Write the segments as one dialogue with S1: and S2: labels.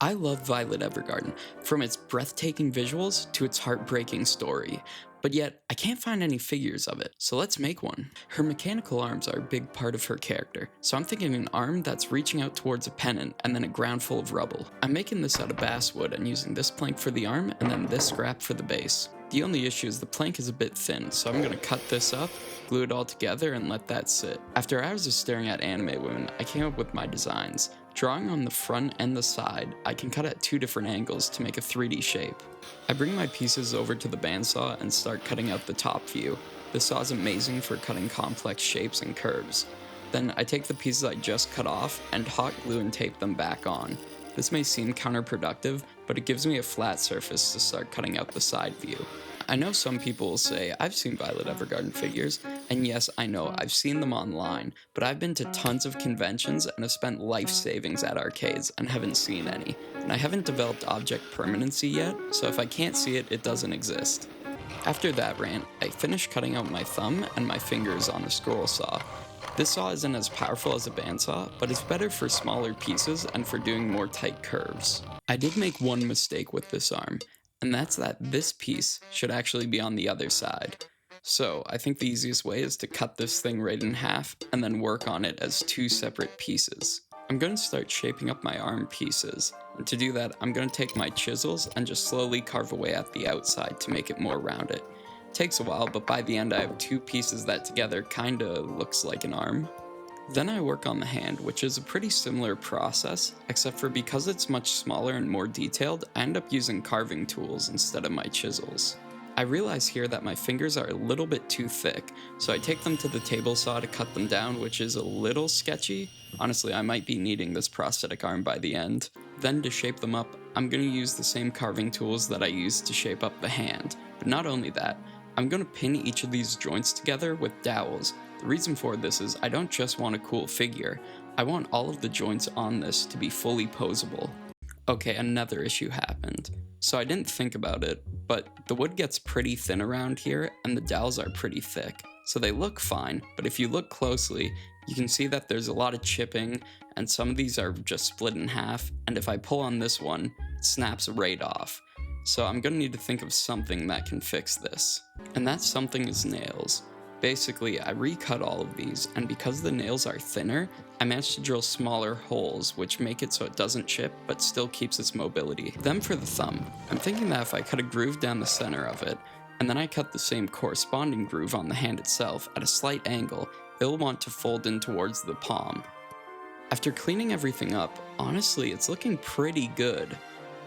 S1: I love Violet Evergarden, from its breathtaking visuals to its heartbreaking story, but yet I can't find any figures of it, so let's make one. Her mechanical arms are a big part of her character, so I'm thinking an arm that's reaching out towards a pennant and then a ground full of rubble. I'm making this out of basswood and using this plank for the arm and then this scrap for the base. The only issue is the plank is a bit thin, so I'm going to cut this up, glue it all together, and let that sit. After hours of staring at anime women, I came up with my designs. Drawing on the front and the side, I can cut at 2 different angles to make a 3D shape. I bring my pieces over to the bandsaw and start cutting out the top view. The saw is amazing for cutting complex shapes and curves. Then I take the pieces I just cut off and hot glue and tape them back on. This may seem counterproductive, but it gives me a flat surface to start cutting out the side view. I know some people will say, I've seen Violet Evergarden figures, and yes, I know, I've seen them online, but I've been to tons of conventions and have spent life savings at arcades and haven't seen any. And I haven't developed object permanency yet, so if I can't see it, it doesn't exist. After that rant, I finished cutting out my thumb and my fingers on a scroll saw. This saw isn't as powerful as a bandsaw, but it's better for smaller pieces and for doing more tight curves. I did make one mistake with this arm, and that's that this piece should actually be on the other side. So I think the easiest way is to cut this thing right in half and then work on it as 2 separate pieces. I'm going to start shaping up my arm pieces, and to do that I'm going to take my chisels and just slowly carve away at the outside to make it more rounded. Takes a while, but by the end I have 2 pieces that together kinda looks like an arm. Then I work on the hand, which is a pretty similar process, except for because it's much smaller and more detailed, I end up using carving tools instead of my chisels. I realize here that my fingers are a little bit too thick, so I take them to the table saw to cut them down, which is a little sketchy. Honestly, I might be needing this prosthetic arm by the end. Then to shape them up, I'm going to use the same carving tools that I used to shape up the hand. But not only that, I'm going to pin each of these joints together with dowels. The reason for this is I don't just want a cool figure, I want all of the joints on this to be fully posable. Okay, another issue happened. So I didn't think about it, but the wood gets pretty thin around here and the dowels are pretty thick. So they look fine, but if you look closely, you can see that there's a lot of chipping and some of these are just split in half, and if I pull on this one, it snaps right off. So I'm gonna need to think of something that can fix this. And that something is nails. Basically, I recut all of these, and because the nails are thinner, I managed to drill smaller holes, which make it so it doesn't chip, but still keeps its mobility. Then for the thumb, I'm thinking that if I cut a groove down the center of it, and then I cut the same corresponding groove on the hand itself at a slight angle, it'll want to fold in towards the palm. After cleaning everything up, honestly, it's looking pretty good.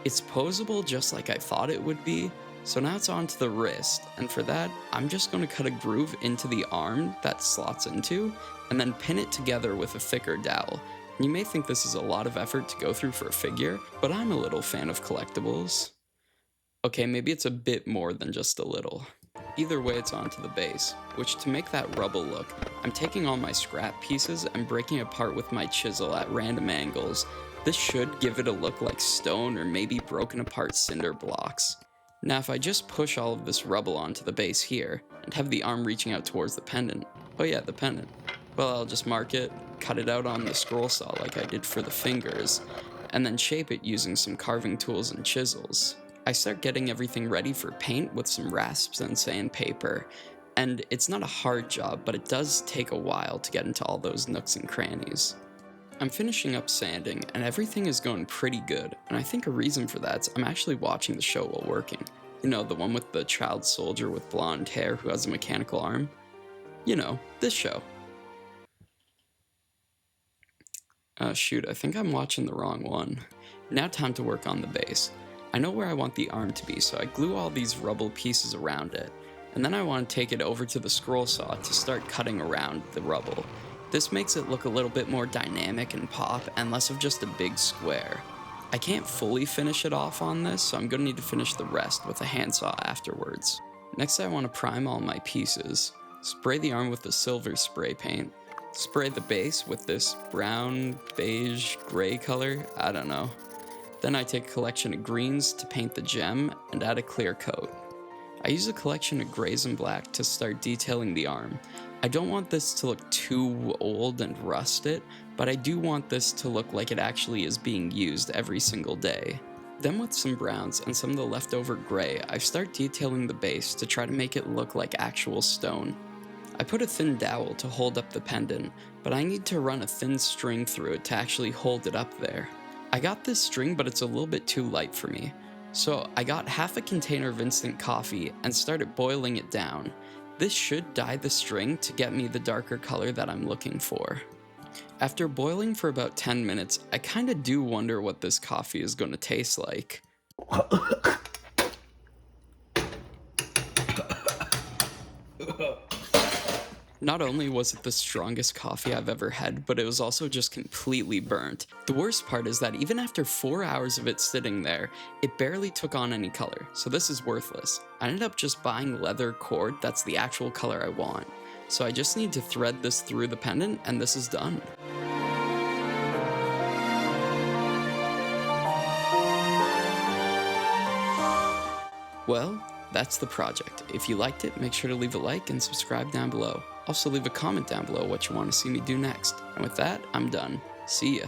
S1: It's posable just like I thought it would be, so now it's on to the wrist, and for that, I'm just going to cut a groove into the arm that slots into, and then pin it together with a thicker dowel. You may think this is a lot of effort to go through for a figure, but I'm a little fan of collectibles. Okay, maybe it's a bit more than just a little. Either way, it's onto the base, which to make that rubble look, I'm taking all my scrap pieces and breaking apart with my chisel at random angles. This should give it a look like stone or maybe broken apart cinder blocks. Now if I just push all of this rubble onto the base here, and have the arm reaching out towards the pendant, oh yeah, the pendant, well I'll just mark it, cut it out on the scroll saw like I did for the fingers, and then shape it using some carving tools and chisels. I start getting everything ready for paint with some rasps and sandpaper, and it's not a hard job, but it does take a while to get into all those nooks and crannies. I'm finishing up sanding, and everything is going pretty good, and I think a reason for that is I'm actually watching the show while working. You know, the one with the child soldier with blonde hair who has a mechanical arm? You know, this show. Shoot, I think I'm watching the wrong one. Now time to work on the base. I know where I want the arm to be, so I glue all these rubble pieces around it, and then I want to take it over to the scroll saw to start cutting around the rubble. This makes it look a little bit more dynamic and pop, and less of just a big square. I can't fully finish it off on this, so I'm going to need to finish the rest with a handsaw afterwards. Next I want to prime all my pieces. Spray the arm with the silver spray paint. Spray the base with this brown, beige, gray color, I don't know. Then I take a collection of greens to paint the gem and add a clear coat. I use a collection of grays and black to start detailing the arm. I don't want this to look too old and rusted, but I do want this to look like it actually is being used every single day. Then with some browns and some of the leftover gray, I start detailing the base to try to make it look like actual stone. I put a thin dowel to hold up the pendant, but I need to run a thin string through it to actually hold it up there. I got this string, but it's a little bit too light for me. So I got half a container of instant coffee and started boiling it down. This should dye the string to get me the darker color that I'm looking for. After boiling for about 10 minutes, I kinda do wonder what this coffee is gonna taste like. Not only was it the strongest coffee I've ever had, but it was also just completely burnt. The worst part is that even after 4 hours of it sitting there, it barely took on any color, so this is worthless. I ended up just buying leather cord that's the actual color I want. So I just need to thread this through the pendant and this is done. Well, that's the project. If you liked it, make sure to leave a like and subscribe down below. Also leave a comment down below what you want to see me do next. And with that, I'm done. See ya.